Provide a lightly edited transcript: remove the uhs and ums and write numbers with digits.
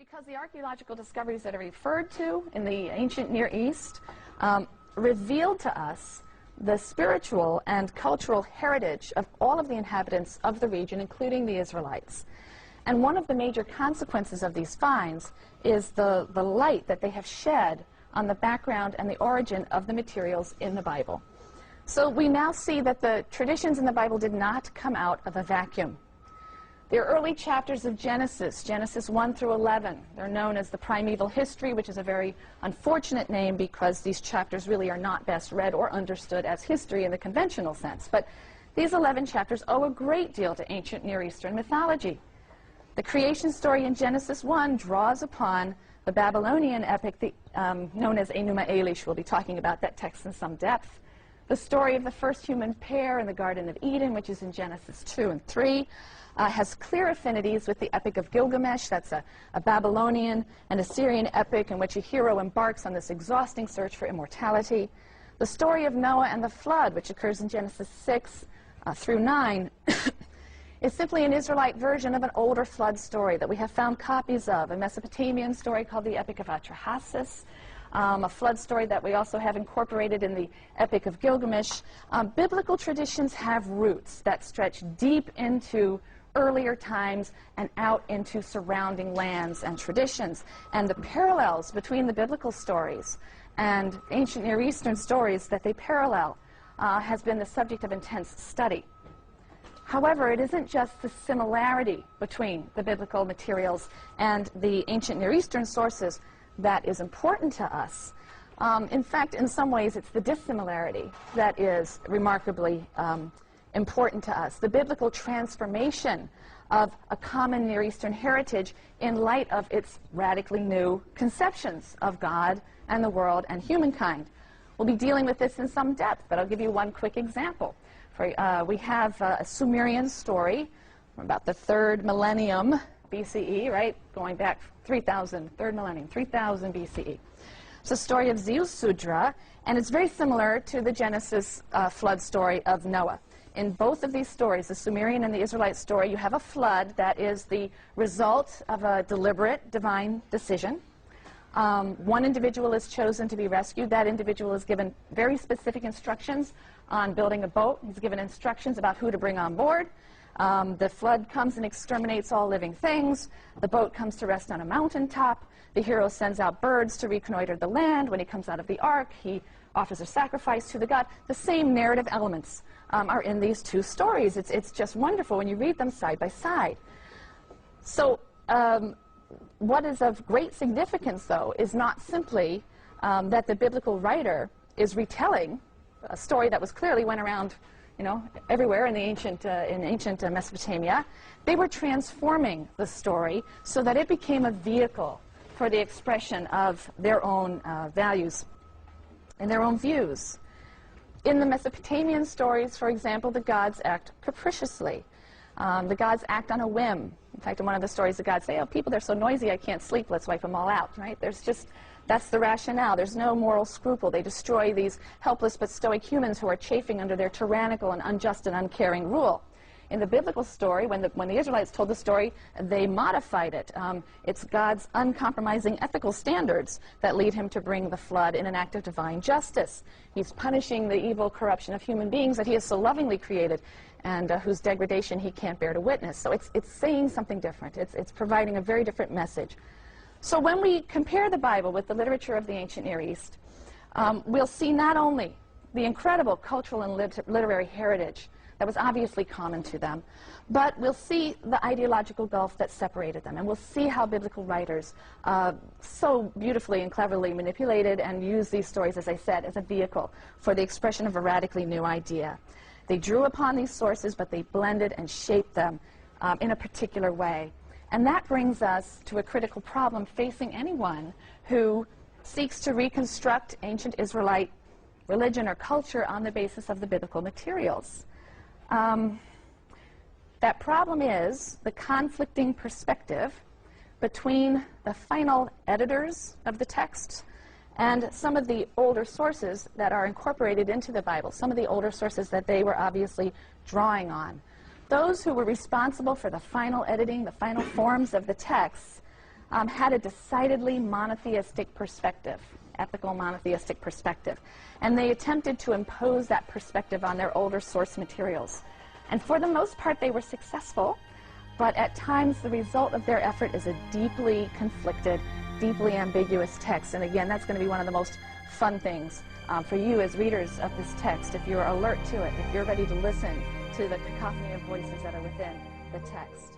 Because the archaeological discoveries that are referred to in the ancient Near East revealed to us the spiritual and cultural heritage of all of the inhabitants of the region, including the Israelites. And one of the major consequences of these finds is the light that they have shed on the background and the origin of the materials in the Bible. So we now see that the traditions in the Bible did not come out of a vacuum. The early chapters of Genesis, Genesis 1 through 11, they're known as the primeval history, which is a very unfortunate name because these chapters really are not best read or understood as history in the conventional sense. But these 11 chapters owe a great deal to ancient Near Eastern mythology. The creation story in Genesis 1 draws upon the Babylonian epic known as Enuma Elish. We'll be talking about that text in some depth. The story of the first human pair in the Garden of Eden, which is in Genesis 2 and 3, has clear affinities with the Epic of Gilgamesh. That's a Babylonian and Assyrian epic in which a hero embarks on this exhausting search for immortality. The story of Noah and the flood, which occurs in Genesis 6 through 9, is simply an Israelite version of an older flood story that we have found copies of, a Mesopotamian story called the Epic of Atrahasis, a flood story that we also have incorporated in the Epic of Gilgamesh. Biblical traditions have roots that stretch deep into earlier times and out into surrounding lands and traditions. And the parallels between the biblical stories and ancient Near Eastern stories that they parallel has been the subject of intense study. However, it isn't just the similarity between the biblical materials and the ancient Near Eastern sources that is important to us. In fact, in some ways, it's the dissimilarity that is remarkably important to us. The biblical transformation of a common Near Eastern heritage in light of its radically new conceptions of God and the world and humankind. We'll be dealing with this in some depth, but I'll give you one quick example. We have a Sumerian story from about the 3rd millennium BCE, right? Going back 3rd millennium, 3000 BCE. It's a story of Ziusudra, and it's very similar to the Genesis flood story of Noah. In both of these stories, the Sumerian and the Israelite story, you have a flood that is the result of a deliberate divine decision. One individual is chosen to be rescued. That individual is given very specific instructions on building a boat. He's given instructions about who to bring on board. The flood comes and exterminates all living things. The boat comes to rest on a mountaintop. The hero sends out birds to reconnoiter the land. When he comes out of the ark, he offers a sacrifice to the god. The same narrative elements are in these two stories. It's just wonderful when you read them side by side. So what is of great significance, though, is not simply that the biblical writer is retelling a story that was clearly went around, you know, everywhere in the ancient Mesopotamia. They were transforming the story so that it became a vehicle for the expression of their own values and their own views. In the Mesopotamian stories, for example, the gods act capriciously. The gods act on a whim. In fact, in one of the stories, the gods say, "Oh, people, they're so noisy, I can't sleep. Let's wipe them all out." Right? That's the rationale. There's no moral scruple. They destroy these helpless but stoic humans who are chafing under their tyrannical and unjust and uncaring rule. In the biblical story, when the Israelites told the story, they modified it. It's God's uncompromising ethical standards that lead him to bring the flood in an act of divine justice. He's punishing the evil corruption of human beings that he has so lovingly created and whose degradation he can't bear to witness. So it's saying something different. It's providing a very different message. So when we compare the Bible with the literature of the ancient Near East, we'll see not only the incredible cultural and literary heritage that was obviously common to them, but we'll see the ideological gulf that separated them, and we'll see how biblical writers so beautifully and cleverly manipulated and used these stories, as I said, as a vehicle for the expression of a radically new idea. They drew upon these sources, but they blended and shaped them in a particular way. And that brings us to a critical problem facing anyone who seeks to reconstruct ancient Israelite religion or culture on the basis of the biblical materials. That problem is the conflicting perspective between the final editors of the text and some of the older sources that are incorporated into the Bible, some of the older sources that they were obviously drawing on. Those who were responsible for the final editing, the final forms of the texts, had a decidedly monotheistic perspective, ethical monotheistic perspective. And they attempted to impose that perspective on their older source materials. And for the most part, they were successful, but at times the result of their effort is a deeply conflicted, deeply ambiguous text. And again, that's going to be one of the most fun things for you as readers of this text, if you're alert to it, if you're ready to listen to the cacophony of voices that are within the text.